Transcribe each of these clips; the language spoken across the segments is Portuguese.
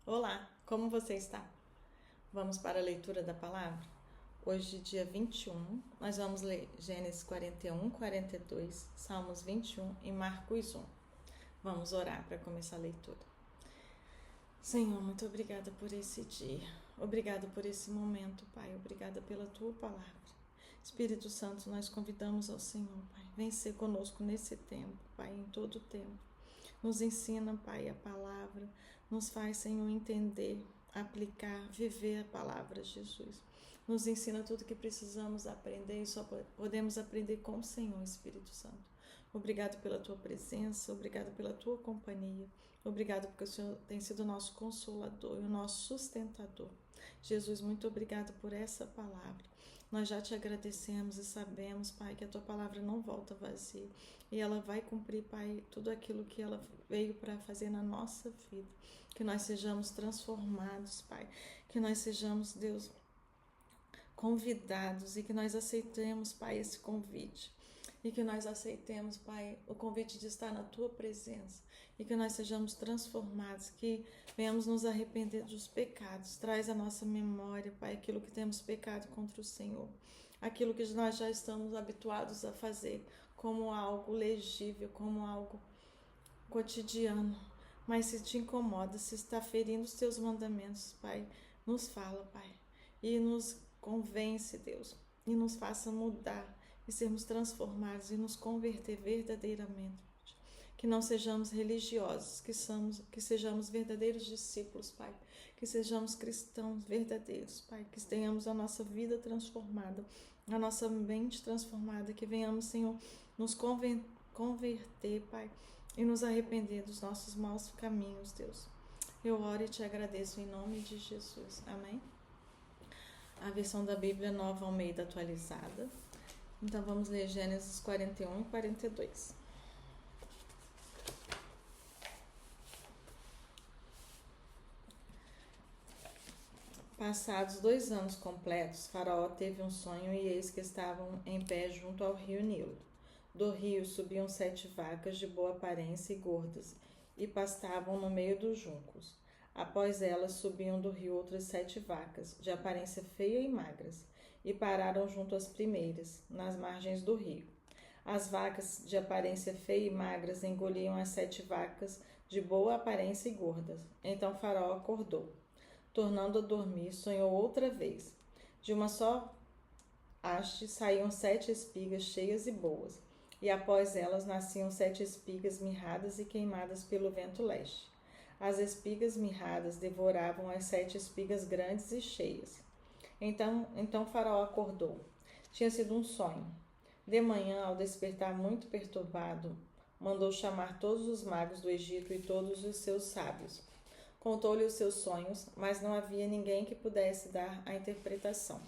Olá, como você está? Vamos para a leitura da palavra? Hoje, dia 21, nós vamos ler Gênesis 41, 42, Salmos 21 e Marcos 1. Vamos orar para começar a leitura. Senhor, muito obrigada por esse dia. Obrigada por esse momento, Pai. Obrigada pela Tua palavra. Espírito Santo, nós convidamos ao Senhor, Pai. Vem ser conosco nesse tempo, Pai, em todo o tempo. Nos ensina, Pai, a palavra. Nos faz, Senhor, entender, aplicar, viver a palavra, Jesus. Nos ensina tudo que precisamos aprender e só podemos aprender com o Senhor, Espírito Santo. Obrigado pela Tua presença, obrigado pela Tua companhia. Obrigado porque o Senhor tem sido o nosso consolador e o nosso sustentador. Jesus, muito obrigado por essa palavra. Nós já te agradecemos e sabemos, Pai, que a Tua palavra não volta vazia e ela vai cumprir, Pai, tudo aquilo que ela veio para fazer na nossa vida. Que nós sejamos transformados, Pai, que nós sejamos, Deus, convidados e que nós aceitemos, Pai, esse convite. E que nós aceitemos, Pai, o convite de estar na Tua presença. E que nós sejamos transformados, que venhamos nos arrepender dos pecados. Traz à nossa memória, Pai, aquilo que temos pecado contra o Senhor. Aquilo que nós já estamos habituados a fazer como algo legível, como algo cotidiano. Mas se te incomoda, se está ferindo os Teus mandamentos, Pai, nos fala, Pai. E nos convence, Deus. E nos faça mudar e sermos transformados e nos converter verdadeiramente. Que não sejamos religiosos, que sejamos verdadeiros discípulos, Pai. Que sejamos cristãos verdadeiros, Pai. Que tenhamos a nossa vida transformada, a nossa mente transformada. Que venhamos, Senhor, nos converter, Pai, e nos arrepender dos nossos maus caminhos, Deus. Eu oro e te agradeço em nome de Jesus. Amém? A versão da Bíblia Nova Almeida atualizada. Então vamos ler Gênesis 41 e 42. Passados 2 anos completos, Faraó teve um sonho e eis que estavam em pé junto ao rio Nilo. Do rio subiam 7 vacas de boa aparência e gordas, e pastavam no meio dos juncos. Após elas subiam do rio outras 7 vacas, de aparência feia e magras, e pararam junto às primeiras, nas margens do rio. As vacas de aparência feia e magras engoliam as 7 vacas de boa aparência e gordas. Então Faraó acordou. Tornando a dormir, sonhou outra vez. De uma só haste saíam 7 espigas cheias e boas, e após elas nasciam 7 espigas mirradas e queimadas pelo vento leste. As espigas mirradas devoravam as 7 espigas grandes e cheias. Então Faraó acordou. Tinha sido um sonho. De manhã, ao despertar muito perturbado, mandou chamar todos os magos do Egito e todos os seus sábios. Contou-lhe os seus sonhos, mas não havia ninguém que pudesse dar a interpretação.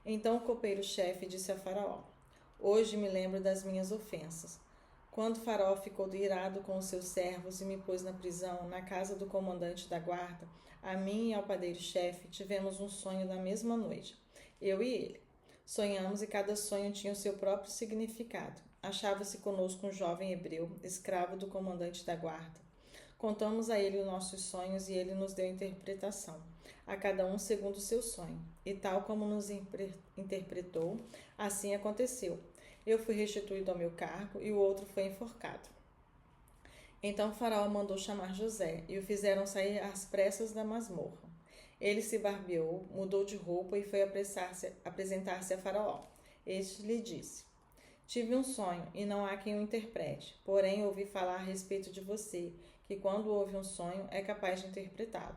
Então o copeiro-chefe disse a Faraó: Hoje me lembro das minhas ofensas. Quando Faraó ficou irado com os seus servos e me pôs na prisão, na casa do comandante da guarda, a mim e ao padeiro-chefe tivemos um sonho na mesma noite, eu e ele. Sonhamos e cada sonho tinha o seu próprio significado. Achava-se conosco um jovem hebreu, escravo do comandante da guarda. Contamos a ele os nossos sonhos e ele nos deu interpretação, a cada um segundo o seu sonho. E tal como nos interpretou, assim aconteceu. Eu fui restituído ao meu cargo e o outro foi enforcado. Então Faraó mandou chamar José e o fizeram sair às pressas da masmorra. Ele se barbeou, mudou de roupa e foi apresentar-se a Faraó. Este lhe disse: Tive um sonho e não há quem o interprete, porém ouvi falar a respeito de você, que quando ouve um sonho é capaz de interpretá-lo.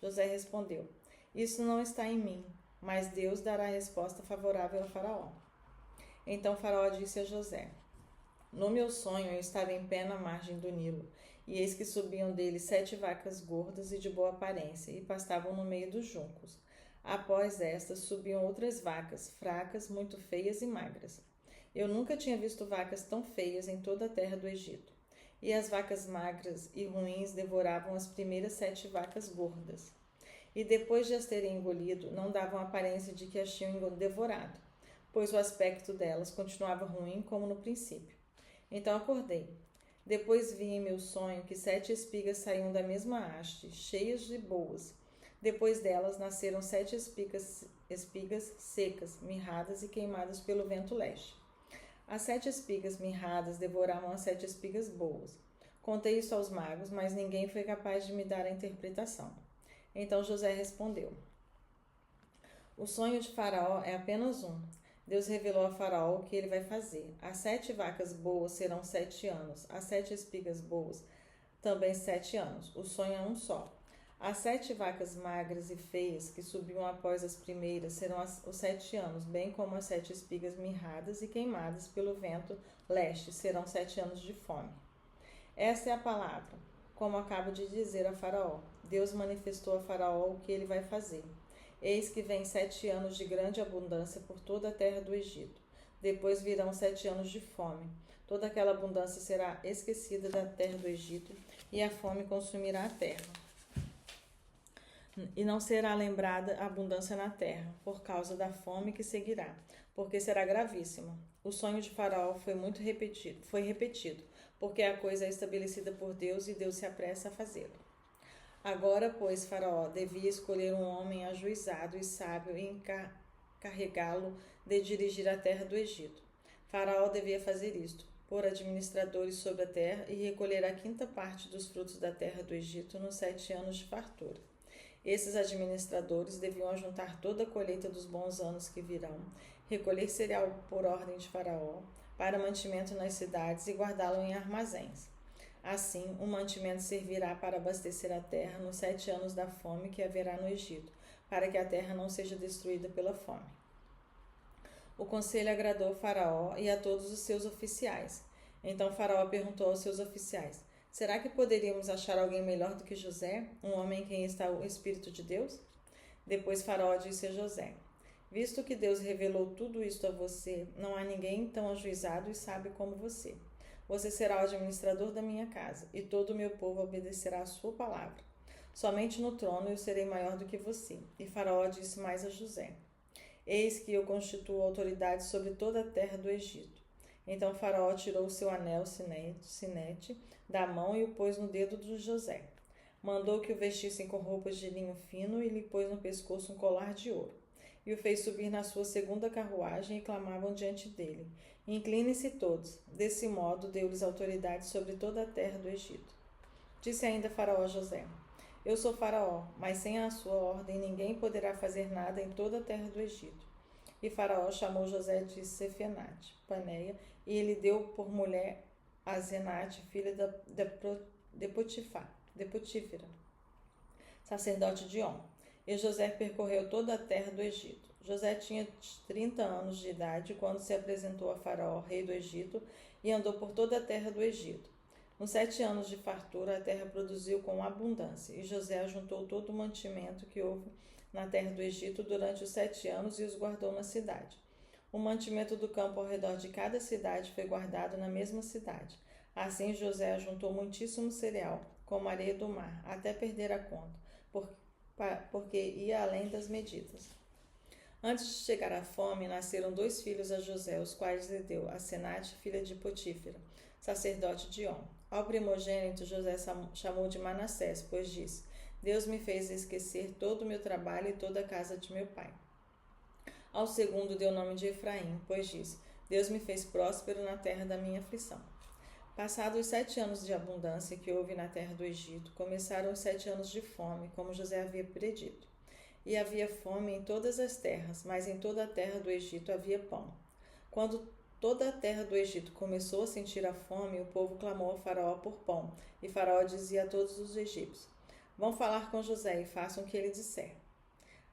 José respondeu: Isso não está em mim, mas Deus dará resposta favorável a Faraó. Então Faraó disse a José: No meu sonho eu estava em pé na margem do Nilo, e eis que subiam dele 7 vacas gordas e de boa aparência, e pastavam no meio dos juncos. Após estas subiam outras vacas, fracas, muito feias e magras. Eu nunca tinha visto vacas tão feias em toda a terra do Egito. E as vacas magras e ruins devoravam as primeiras 7 vacas gordas. E depois de as terem engolido, não davam aparência de que as tinham devorado, pois o aspecto delas continuava ruim como no princípio. Então acordei. Depois vi em meu sonho que 7 espigas saíam da mesma haste, cheias de boas. Depois delas nasceram 7 espigas secas, mirradas e queimadas pelo vento leste. As 7 espigas mirradas devoravam as 7 espigas boas. Contei isso aos magos, mas ninguém foi capaz de me dar a interpretação. Então José respondeu: o sonho de Faraó é apenas um. Deus revelou a Faraó o que ele vai fazer. As 7 vacas boas serão 7 anos, as 7 espigas boas também 7 anos. O sonho é um só. As 7 vacas magras e feias que subiam após as primeiras serão os 7 anos, bem como as 7 espigas mirradas e queimadas pelo vento leste serão 7 anos de fome. Essa é a palavra, como acabo de dizer a Faraó. Deus manifestou a Faraó o que ele vai fazer. Eis que vem 7 anos de grande abundância por toda a terra do Egito. Depois virão 7 anos de fome. Toda aquela abundância será esquecida da terra do Egito, e a fome consumirá a terra. E não será lembrada a abundância na terra, por causa da fome que seguirá, porque será gravíssima. O sonho de Faraó foi repetido, porque a coisa é estabelecida por Deus e Deus se apressa a fazê-lo. Agora, pois, Faraó devia escolher um homem ajuizado e sábio e encarregá-lo de dirigir a terra do Egito. Faraó devia fazer isto, pôr administradores sobre a terra e recolher a 5ª parte dos frutos da terra do Egito nos 7 anos de fartura. Esses administradores deviam ajuntar toda a colheita dos bons anos que virão, recolher cereal por ordem de Faraó, para mantimento nas cidades e guardá-lo em armazéns. Assim, o mantimento servirá para abastecer a terra nos 7 anos da fome que haverá no Egito, para que a terra não seja destruída pela fome. O conselho agradou Faraó e a todos os seus oficiais. Então Faraó perguntou aos seus oficiais: será que poderíamos achar alguém melhor do que José, um homem em quem está o Espírito de Deus? Depois Faraó disse a José: visto que Deus revelou tudo isto a você, não há ninguém tão ajuizado e sábio como você. Você será o administrador da minha casa, e todo o meu povo obedecerá a sua palavra. Somente no trono eu serei maior do que você. E Faraó disse mais a José: eis que eu constituo autoridade sobre toda a terra do Egito. Então Faraó tirou o seu anel sinete da mão e o pôs no dedo de José. Mandou que o vestissem com roupas de linho fino e lhe pôs no pescoço um colar de ouro. E o fez subir na sua 2ª carruagem e clamavam diante dele: inclinem-se todos. Desse modo deu-lhes autoridade sobre toda a terra do Egito. Disse ainda Faraó a José: eu sou Faraó, mas sem a sua ordem ninguém poderá fazer nada em toda a terra do Egito. E Faraó chamou José de Sefenate, Paneia, e ele deu por mulher a Zenate, filha de Potífera, sacerdote de On. E José percorreu toda a terra do Egito. José tinha 30 anos de idade quando se apresentou a Faraó, rei do Egito, e andou por toda a terra do Egito. Nos 7 anos de fartura, a terra produziu com abundância, e José ajuntou todo o mantimento que houve na terra do Egito durante os 7 anos e os guardou na cidade. O mantimento do campo ao redor de cada cidade foi guardado na mesma cidade. Assim José ajuntou muitíssimo cereal, como a areia do mar, até perder a conta, porque ia além das medidas. Antes de chegar à fome, nasceram 2 filhos a José, os quais lhe deu Asenate, filha de Potífera, sacerdote de On. Ao primogênito, José chamou de Manassés, pois disse: Deus me fez esquecer todo o meu trabalho e toda a casa de meu pai. Ao segundo deu o nome de Efraim, pois disse: Deus me fez próspero na terra da minha aflição. Passados os 7 anos de abundância que houve na terra do Egito, começaram os 7 anos de fome, como José havia predito. E havia fome em todas as terras, mas em toda a terra do Egito havia pão. Quando toda a terra do Egito começou a sentir a fome, o povo clamou a Faraó por pão, e Faraó dizia a todos os egípcios: Vão falar com José e façam o que ele disser.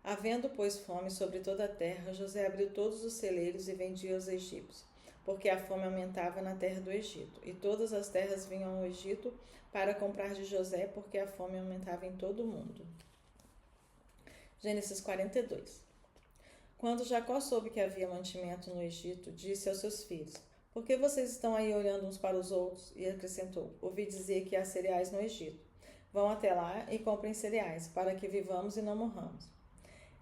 Havendo, pois, fome sobre toda a terra, José abriu todos os celeiros e vendia aos egípcios, porque a fome aumentava na terra do Egito, e todas as terras vinham ao Egito para comprar de José, porque a fome aumentava em todo o mundo. Gênesis 42. Quando Jacó soube que havia mantimento no Egito, disse aos seus filhos: Por que vocês estão aí olhando uns para os outros? E acrescentou: Ouvi dizer que há cereais no Egito. Vão até lá e comprem cereais, para que vivamos e não morramos.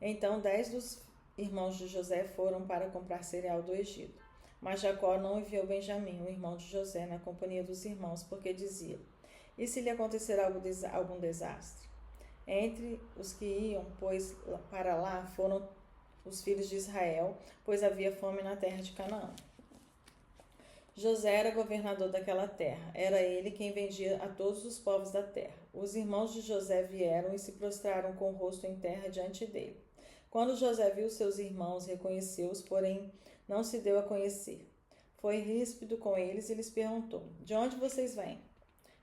Então 10 dos irmãos de José foram para comprar cereal do Egito. Mas Jacó não enviou Benjamim, o irmão de José, na companhia dos irmãos, porque dizia: e se lhe acontecer algum desastre? Entre os que iam, pois, para lá foram os filhos de Israel, pois havia fome na terra de Canaã. José era governador daquela terra. Era ele quem vendia a todos os povos da terra. Os irmãos de José vieram e se prostraram com o rosto em terra diante dele. Quando José viu seus irmãos, reconheceu-os, porém não se deu a conhecer. Foi ríspido com eles e lhes perguntou: de onde vocês vêm?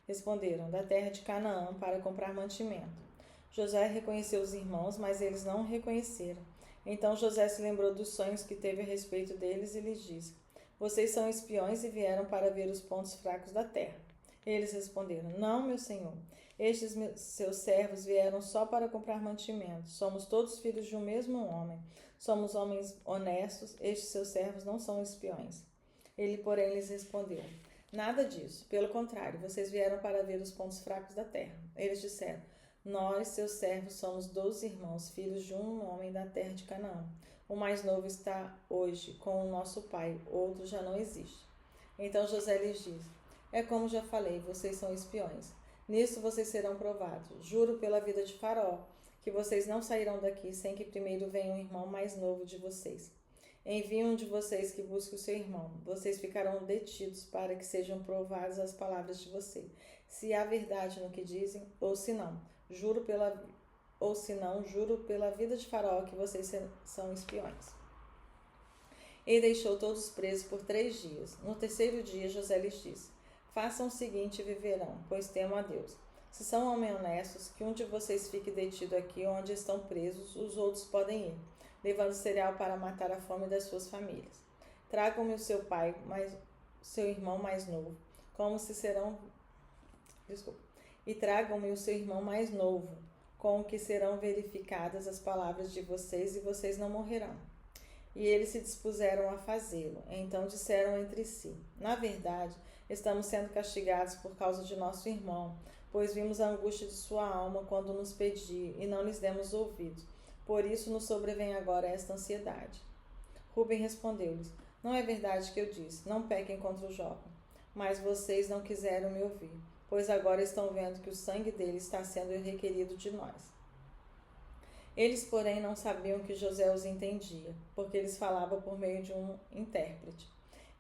Responderam: da terra de Canaã, para comprar mantimento. José reconheceu os irmãos, mas eles não o reconheceram. Então José se lembrou dos sonhos que teve a respeito deles e lhes disse: vocês são espiões e vieram para ver os pontos fracos da terra. Eles responderam: não, meu senhor. Estes seus servos vieram só para comprar mantimento. Somos todos filhos de um mesmo homem. Somos homens honestos. Estes seus servos não são espiões. Ele, porém, lhes respondeu: nada disso. Pelo contrário, vocês vieram para ver os pontos fracos da terra. Eles disseram: nós, seus servos, somos 12 irmãos, filhos de um homem da terra de Canaã. O mais novo está hoje com o nosso pai, outro já não existe. Então José lhes disse: é como já falei, vocês são espiões. Nisso vocês serão provados. Juro pela vida de Faraó, que vocês não sairão daqui sem que primeiro venha um irmão mais novo de vocês. Envie um de vocês que busque o seu irmão. Vocês ficarão detidos para que sejam provadas as palavras de você, se há verdade no que dizem, ou se não. Juro pela vida de Faraó que vocês são espiões. E deixou todos presos por 3 dias. No terceiro dia, José lhes disse: façam o seguinte e viverão, pois temo a Deus. Se são homens honestos, que um de vocês fique detido aqui onde estão presos, os outros podem ir, levando cereal para matar a fome das suas famílias. Tragam-me o seu irmão mais novo, e tragam-me o seu irmão mais novo, com o que serão verificadas as palavras de vocês e vocês não morrerão. E eles se dispuseram a fazê-lo. Então disseram entre si: na verdade, estamos sendo castigados por causa de nosso irmão, pois vimos a angústia de sua alma quando nos pedia e não lhes demos ouvidos. Por isso nos sobrevém agora esta ansiedade. Rubem respondeu-lhes: não é verdade que eu disse, não pequem contra o jovem. Mas vocês não quiseram me ouvir, pois agora estão vendo que o sangue dele está sendo requerido de nós. Eles, porém, não sabiam que José os entendia, porque eles falavam por meio de um intérprete.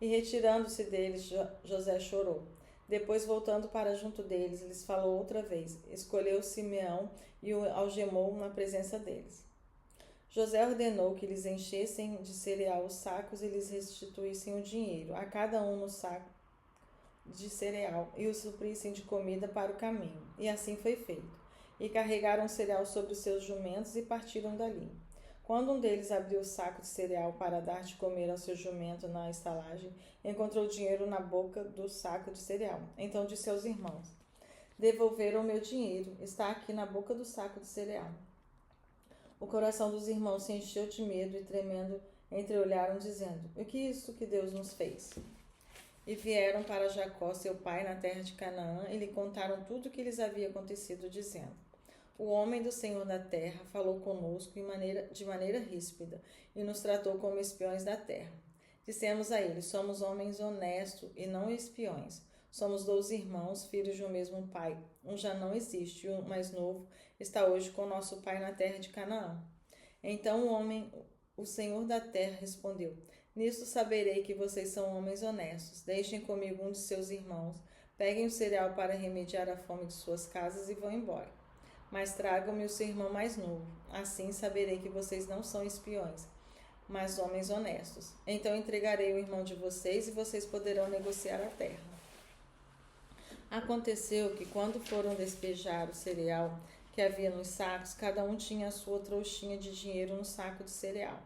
E retirando-se deles, José chorou. Depois, voltando para junto deles, lhes falou outra vez. Escolheu Simeão e o algemou na presença deles. José ordenou que lhes enchessem de cereal os sacos e lhes restituíssem o dinheiro, a cada um no saco de cereal, e os suprissem de comida para o caminho. E assim foi feito. E carregaram o cereal sobre os seus jumentos e partiram dali. Quando um deles abriu o saco de cereal para dar de comer ao seu jumento na estalagem, encontrou dinheiro na boca do saco de cereal. Então disse aos irmãos: devolveram o meu dinheiro, está aqui na boca do saco de cereal. O coração dos irmãos se encheu de medo e, tremendo, entreolharam, dizendo: o que é isso que Deus nos fez? E vieram para Jacó, seu pai, na terra de Canaã, e lhe contaram tudo o que lhes havia acontecido, dizendo: o homem do Senhor da terra falou conosco de maneira ríspida e nos tratou como espiões da terra. Dissemos a ele: somos homens honestos e não espiões. Somos 12 irmãos, filhos de um mesmo pai. Um já não existe, e o mais novo está hoje com nosso pai na terra de Canaã. Então o Senhor da terra, respondeu: nisto saberei que vocês são homens honestos. Deixem comigo um de seus irmãos, peguem o cereal para remediar a fome de suas casas e vão embora. Mas tragam-me o seu irmão mais novo. Assim saberei que vocês não são espiões, mas homens honestos. Então entregarei o irmão de vocês e vocês poderão negociar a terra. Aconteceu que, quando foram despejar o cereal que havia nos sacos, cada um tinha a sua trouxinha de dinheiro no saco de cereal.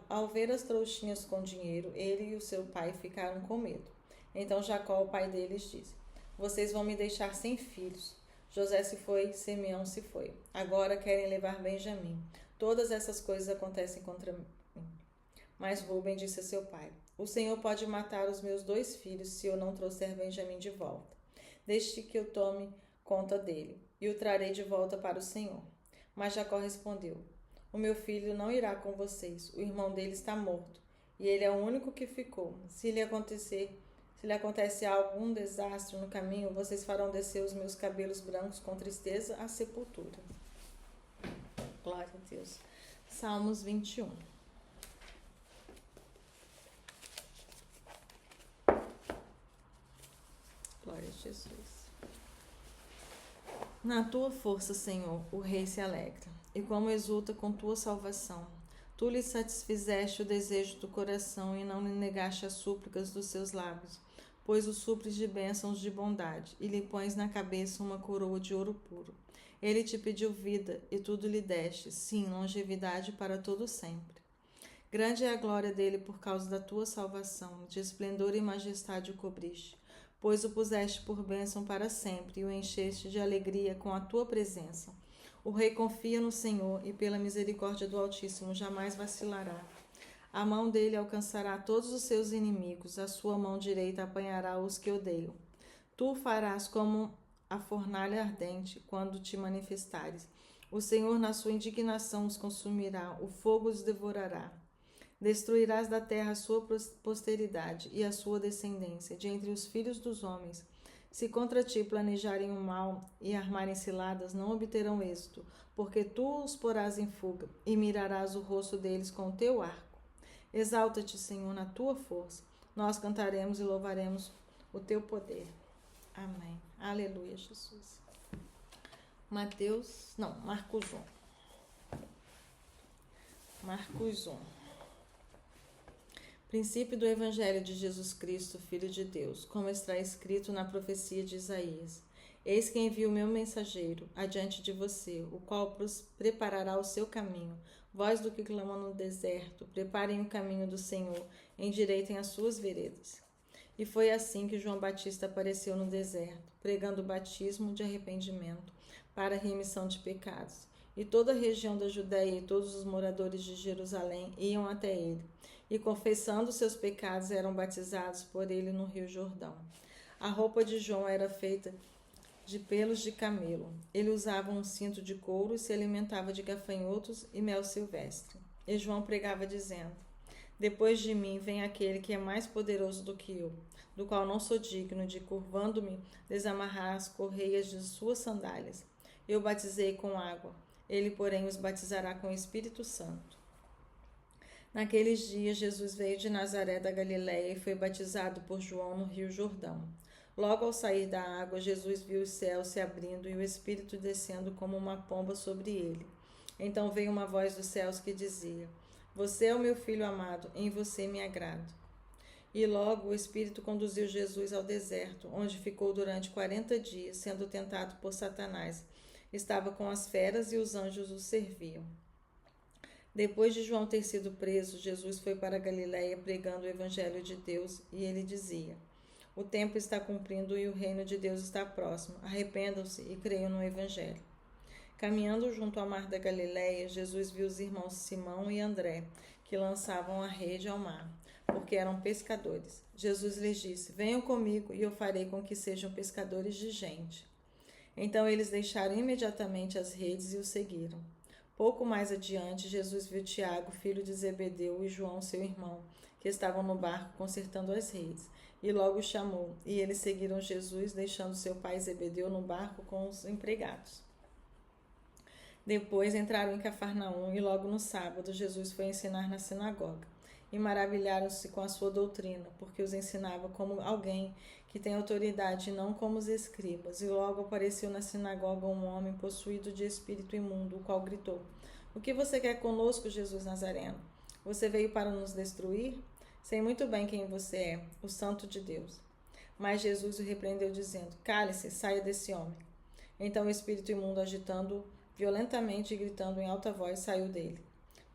Ao ver as trouxinhas com dinheiro, ele e o seu pai ficaram com medo. Então Jacó, o pai deles, disse: vocês vão me deixar sem filhos. José se foi, Simeão se foi. Agora querem levar Benjamim. Todas essas coisas acontecem contra mim. Mas Rubem disse a seu pai: o Senhor pode matar os meus 2 filhos se eu não trouxer Benjamim de volta. Deixe que eu tome conta dele, e o trarei de volta para o Senhor. Mas Jacó respondeu: o meu filho não irá com vocês, o irmão dele está morto, e ele é o único que ficou. Se lhe acontece algum desastre no caminho, vocês farão descer os meus cabelos brancos com tristeza à sepultura. Glória a Deus. Salmos 21. Glória a Jesus. Na tua força, Senhor, o rei se alegra, e como exulta com tua salvação. Tu lhe satisfizeste o desejo do coração e não lhe negaste as súplicas dos seus lábios, pois o supres de bênçãos de bondade e lhe pões na cabeça uma coroa de ouro puro. Ele te pediu vida e tudo lhe deste, sim, longevidade para todo sempre. Grande é a glória dele por causa da tua salvação, de esplendor e majestade o cobriste, pois o puseste por bênção para sempre e o encheste de alegria com a tua presença. O rei confia no Senhor e pela misericórdia do Altíssimo jamais vacilará. A mão dele alcançará todos os seus inimigos, a sua mão direita apanhará os que odeiam. Tu farás como a fornalha ardente quando te manifestares. O Senhor na sua indignação os consumirá, o fogo os devorará. Destruirás da terra a sua posteridade e a sua descendência, de entre os filhos dos homens. Se contra ti planejarem o mal e armarem ciladas, não obterão êxito, porque tu os porás em fuga e mirarás o rosto deles com o teu arco. Exalta-te, Senhor, na tua força. Nós cantaremos e louvaremos o teu poder. Amém. Aleluia, Jesus. Marcos 1. Marcos 1. Princípio do Evangelho de Jesus Cristo, Filho de Deus, como está escrito na profecia de Isaías. Eis que envio o meu mensageiro adiante de você, o qual preparará o seu caminho. Vós do que clama no deserto, preparem o caminho do Senhor, endireitem as suas veredas. E foi assim que João Batista apareceu no deserto, pregando o batismo de arrependimento para a remissão de pecados. E toda a região da Judéia e todos os moradores de Jerusalém iam até ele, e confessando seus pecados eram batizados por ele no Rio Jordão. A roupa de João era feita de pelos de camelo. Ele usava um cinto de couro e se alimentava de gafanhotos e mel silvestre. E João pregava dizendo: Depois de mim vem aquele que é mais poderoso do que eu, do qual não sou digno de, curvando-me, desamarrar as correias de suas sandálias. Eu batizei com água, ele, porém, os batizará com o Espírito Santo. Naqueles dias, Jesus veio de Nazaré da Galiléia e foi batizado por João no Rio Jordão. Logo ao sair da água, Jesus viu os céus se abrindo e o Espírito descendo como uma pomba sobre ele. Então veio uma voz dos céus que dizia: Você é o meu Filho amado, em você me agrado. E logo o Espírito conduziu Jesus ao deserto, onde ficou durante 40 dias, sendo tentado por Satanás. Estava com as feras e os anjos o serviam. Depois de João ter sido preso, Jesus foi para a Galiléia pregando o Evangelho de Deus, e ele dizia: O tempo está cumprindo e o reino de Deus está próximo. Arrependam-se e creiam no Evangelho. Caminhando junto ao mar da Galiléia, Jesus viu os irmãos Simão e André, que lançavam a rede ao mar, porque eram pescadores. Jesus lhes disse: Venham comigo e eu farei com que sejam pescadores de gente. Então eles deixaram imediatamente as redes e o seguiram. Pouco mais adiante, Jesus viu Tiago, filho de Zebedeu, e João, seu irmão, que estavam no barco consertando as redes, e logo os chamou, e eles seguiram Jesus, deixando seu pai Zebedeu no barco com os empregados. Depois entraram em Cafarnaum, e logo no sábado Jesus foi ensinar na sinagoga. E maravilharam-se com a sua doutrina, porque os ensinava como alguém que tem autoridade, não como os escribas. E logo apareceu na sinagoga um homem possuído de espírito imundo, o qual gritou: O que você quer conosco, Jesus Nazareno? Você veio para nos destruir? Sei muito bem quem você é, o Santo de Deus. Mas Jesus o repreendeu, dizendo: Cale-se, saia desse homem. Então o espírito imundo, agitando-o violentamente e gritando em alta voz, saiu dele.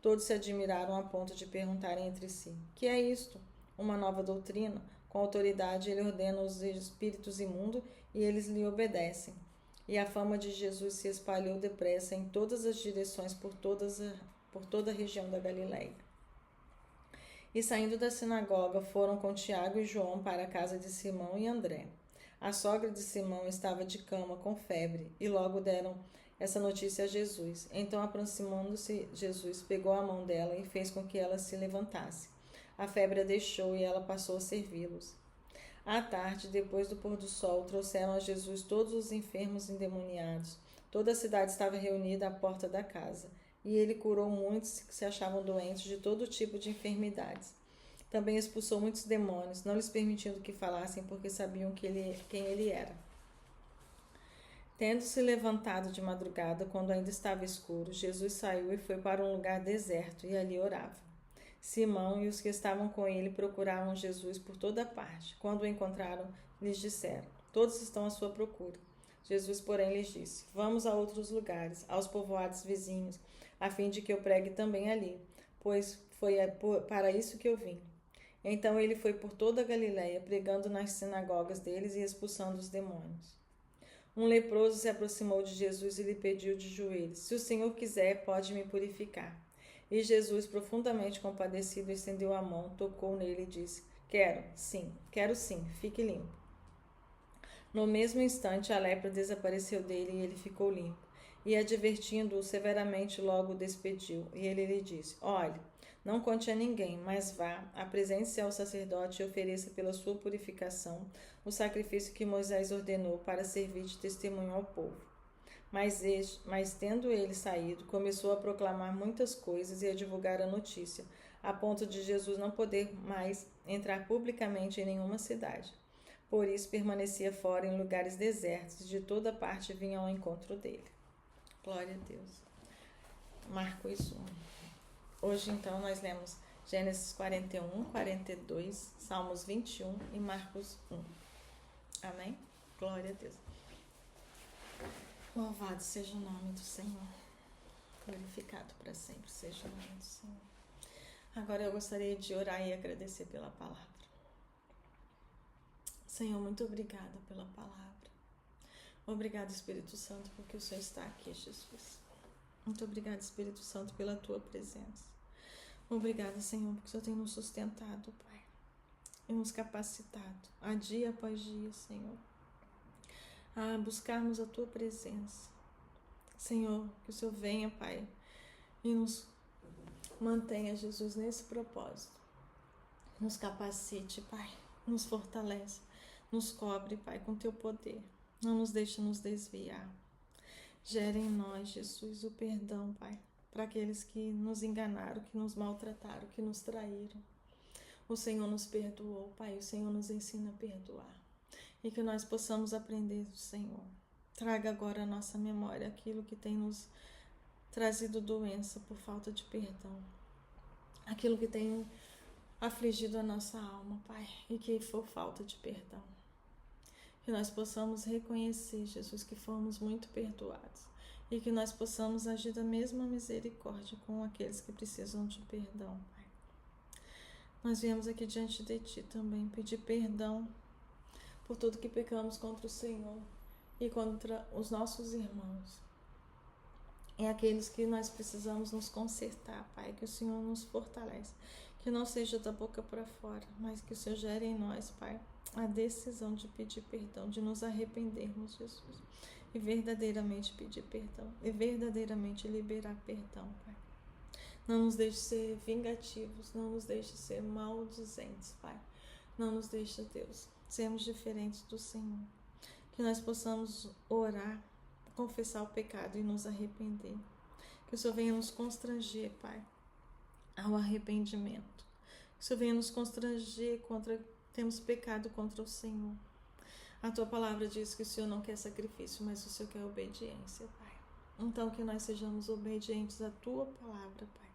Todos se admiraram a ponto de perguntarem entre si: Que é isto? Uma nova doutrina? Com autoridade ele ordena os espíritos imundos e eles lhe obedecem. E a fama de Jesus se espalhou depressa em todas as direções por toda a região da Galiléia. E saindo da sinagoga, foram com Tiago e João para a casa de Simão e André. A sogra de Simão estava de cama com febre, e logo deram essa notícia a Jesus. Então, aproximando-se, Jesus pegou a mão dela e fez com que ela se levantasse. A febre a deixou e ela passou a servi-los. À tarde, depois do pôr do sol, trouxeram a Jesus todos os enfermos endemoniados. Toda a cidade estava reunida à porta da casa, e ele curou muitos que se achavam doentes de todo tipo de enfermidades. Também expulsou muitos demônios, não lhes permitindo que falassem, porque sabiam quem ele era. Tendo-se levantado de madrugada, quando ainda estava escuro, Jesus saiu e foi para um lugar deserto, e ali orava. Simão e os que estavam com ele procuravam Jesus por toda parte. Quando o encontraram, lhes disseram: todos estão à sua procura. Jesus, porém, lhes disse: vamos a outros lugares, aos povoados vizinhos, a fim de que eu pregue também ali, pois foi para isso que eu vim. Então ele foi por toda a Galiléia, pregando nas sinagogas deles e expulsando os demônios. Um leproso se aproximou de Jesus e lhe pediu de joelhos: se o Senhor quiser, pode me purificar. E Jesus, profundamente compadecido, estendeu a mão, tocou nele e disse: quero sim, fique limpo. No mesmo instante, a lepra desapareceu dele e ele ficou limpo. E, advertindo-o severamente, logo o despediu. E ele lhe disse: olhe, não conte a ninguém, mas vá, apresente-se ao sacerdote e ofereça pela sua purificação o sacrifício que Moisés ordenou para servir de testemunho ao povo. Mas tendo ele saído, começou a proclamar muitas coisas e a divulgar a notícia, a ponto de Jesus não poder mais entrar publicamente em nenhuma cidade. Por isso permanecia fora em lugares desertos e de toda parte vinham ao encontro dele. Glória a Deus. Marcos 1. Hoje então nós lemos Gênesis 41, 42, Salmos 21 e Marcos 1. Amém? Glória a Deus. Louvado seja o nome do Senhor. Glorificado para sempre seja o nome do Senhor. Agora eu gostaria de orar e agradecer pela palavra. Senhor, muito obrigada pela palavra. Obrigado, Espírito Santo, porque o Senhor está aqui, Jesus. Muito obrigado, Espírito Santo, pela tua presença. Obrigada, Senhor, porque o Senhor tem nos sustentado, Pai, e nos capacitado, a dia após dia, Senhor, a buscarmos a tua presença. Senhor, que o Senhor venha, Pai, e nos mantenha, Jesus, nesse propósito. Nos capacite, Pai, nos fortalece, nos cobre, Pai, com teu poder. Não nos deixe nos desviar. Gere em nós, Jesus, o perdão, Pai, para aqueles que nos enganaram, que nos maltrataram, que nos traíram. O Senhor nos perdoou, Pai, o Senhor nos ensina a perdoar. E que nós possamos aprender do Senhor. Traga agora à nossa memória aquilo que tem nos trazido doença por falta de perdão. Aquilo que tem afligido a nossa alma, Pai, e que for falta de perdão. Que nós possamos reconhecer, Jesus, que fomos muito perdoados. E que nós possamos agir da mesma misericórdia com aqueles que precisam de perdão, Pai. Nós viemos aqui diante de Ti também pedir perdão por tudo que pecamos contra o Senhor e contra os nossos irmãos. É aqueles que nós precisamos nos consertar, Pai, que o Senhor nos fortalece. Que não seja da boca para fora, mas que o Senhor gere em nós, Pai, a decisão de pedir perdão, de nos arrependermos, Jesus, e verdadeiramente pedir perdão, e verdadeiramente liberar perdão, Pai. Não nos deixe ser vingativos, não nos deixe ser maldizentes, Pai. Não nos deixe, Deus, sermos diferentes do Senhor. Que nós possamos orar, confessar o pecado e nos arrepender. Que o Senhor venha nos constranger, Pai, ao arrependimento. Que o Senhor venha nos constranger temos pecado contra o Senhor. A tua palavra diz que o Senhor não quer sacrifício, mas o Senhor quer obediência, Pai. Então que nós sejamos obedientes à tua palavra, Pai.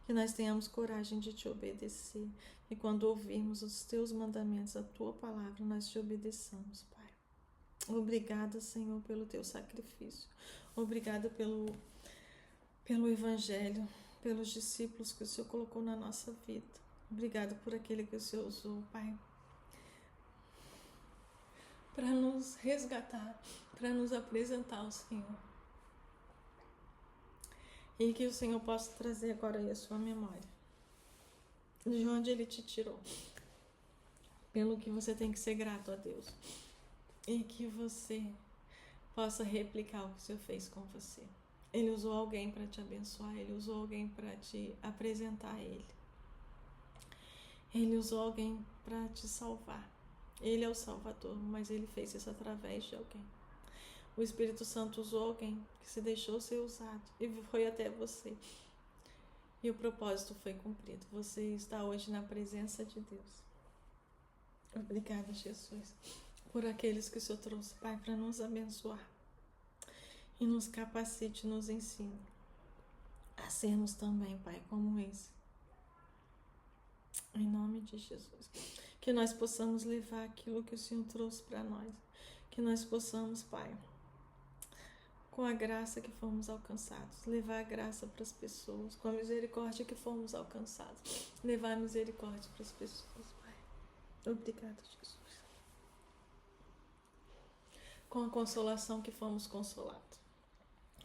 Que nós tenhamos coragem de te obedecer. E quando ouvirmos os teus mandamentos, a tua palavra, nós te obedeçamos, Pai. Obrigada, Senhor, pelo teu sacrifício. Obrigada pelo Evangelho, pelos discípulos que o Senhor colocou na nossa vida. Obrigada por aquele que o Senhor usou, Pai, para nos resgatar, para nos apresentar ao Senhor. E que o Senhor possa trazer agora aí a sua memória, de onde Ele te tirou, pelo que você tem que ser grato a Deus. E que você possa replicar o que o Senhor fez com você. Ele usou alguém para te abençoar, Ele usou alguém para te apresentar a Ele. Ele usou alguém para te salvar. Ele é o Salvador, mas Ele fez isso através de alguém. O Espírito Santo usou alguém que se deixou ser usado e foi até você. E o propósito foi cumprido. Você está hoje na presença de Deus. Obrigada, Jesus, por aqueles que o Senhor trouxe, Pai, para nos abençoar. E nos capacite, nos ensine a sermos também, Pai, como esse. Em nome de Jesus. Que nós possamos levar aquilo que o Senhor trouxe para nós. Que nós possamos, Pai, com a graça que fomos alcançados, levar a graça para as pessoas, com a misericórdia que fomos alcançados, levar a misericórdia para as pessoas, Pai. Obrigada, Jesus. Com a consolação que fomos consolados,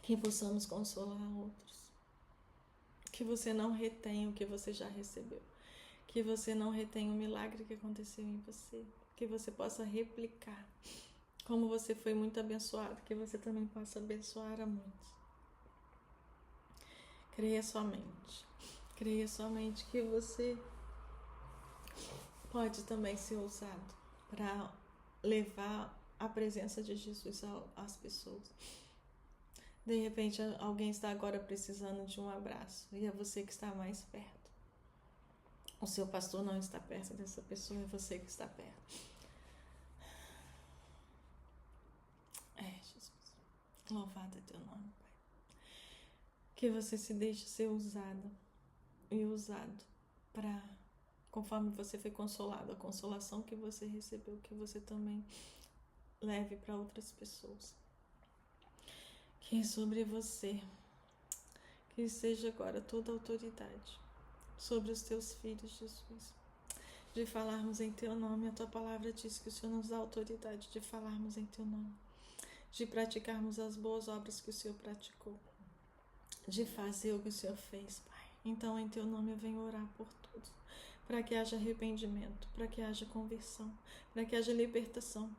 que possamos consolar outros. Que você não retenha o que você já recebeu. Que você não retenha o milagre que aconteceu em você. Que você possa replicar. Como você foi muito abençoado, que você também possa abençoar a muitos. Creia somente. Creia somente que você pode também ser usado para levar a presença de Jesus às pessoas. De repente, alguém está agora precisando de um abraço e é você que está mais perto. O seu pastor não está perto dessa pessoa, é você que está perto. Jesus. Louvado é teu nome, Pai. Que você se deixe ser usado e usado para, conforme você foi consolado, a consolação que você recebeu, que você também leve para outras pessoas. Que sobre você, que seja agora toda a autoridade sobre os teus filhos, Jesus, de falarmos em teu nome. A tua palavra diz que o Senhor nos dá autoridade de falarmos em teu nome, de praticarmos as boas obras que o Senhor praticou, de fazer o que o Senhor fez, Pai. Então, em teu nome eu venho orar por todos, para que haja arrependimento, para que haja conversão, para que haja libertação.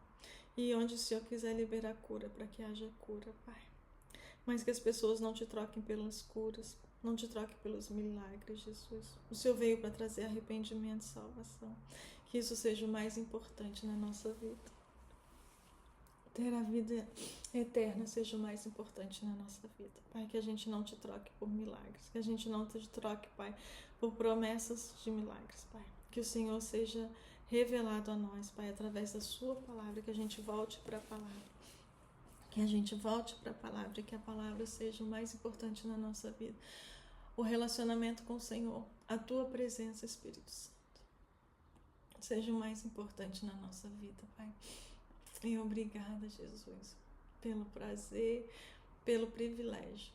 E onde o Senhor quiser liberar cura, para que haja cura, Pai. Mas que as pessoas não te troquem pelas curas, não te troquem pelos milagres, Jesus. O Senhor veio para trazer arrependimento e salvação. Que isso seja o mais importante na nossa vida. Ter a vida eterna seja o mais importante na nossa vida. Pai, que a gente não te troque por milagres, que a gente não te troque, Pai, por promessas de milagres, Pai. Que o Senhor seja revelado a nós, Pai, através da sua palavra, que a gente volte para a palavra. Que a gente volte para a palavra e que a palavra seja o mais importante na nossa vida. O relacionamento com o Senhor, a tua presença, Espírito Santo, seja o mais importante na nossa vida, Pai. E obrigada, Jesus, pelo prazer, pelo privilégio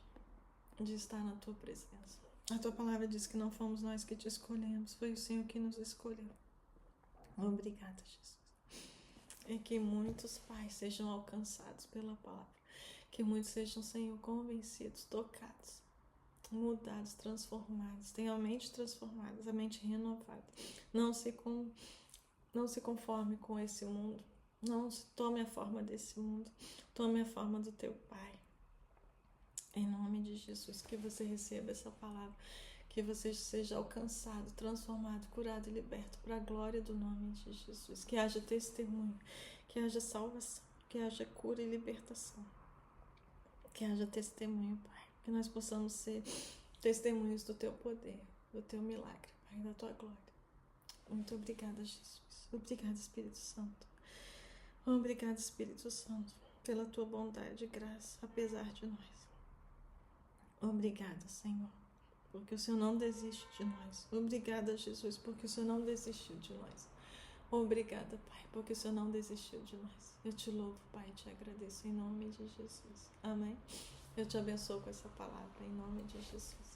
de estar na tua presença. A tua palavra diz que não fomos nós que te escolhemos, foi o Senhor que nos escolheu. Obrigada, Jesus. E que muitos pais sejam alcançados pela palavra. Que muitos sejam, Senhor, convencidos, tocados, mudados, transformados. Tenham a mente transformada, a mente renovada. Não se conforme com esse mundo. Não tome a forma desse mundo. Tome a forma do teu Pai. Em nome de Jesus, que você receba essa palavra. Que você seja alcançado, transformado, curado e liberto para a glória do nome de Jesus. Que haja testemunho, que haja salvação, que haja cura e libertação. Que haja testemunho, Pai. Que nós possamos ser testemunhos do teu poder, do teu milagre, Pai, da tua glória. Muito obrigada, Jesus. Obrigada, Espírito Santo. Obrigada, Espírito Santo, pela tua bondade e graça, apesar de nós. Obrigada, Senhor, porque o Senhor não desiste de nós. Obrigada, Jesus, porque o Senhor não desistiu de nós. Obrigada, Pai, porque o Senhor não desistiu de nós. Eu te louvo, Pai, e te agradeço em nome de Jesus. Amém? Eu te abençoo com essa palavra em nome de Jesus.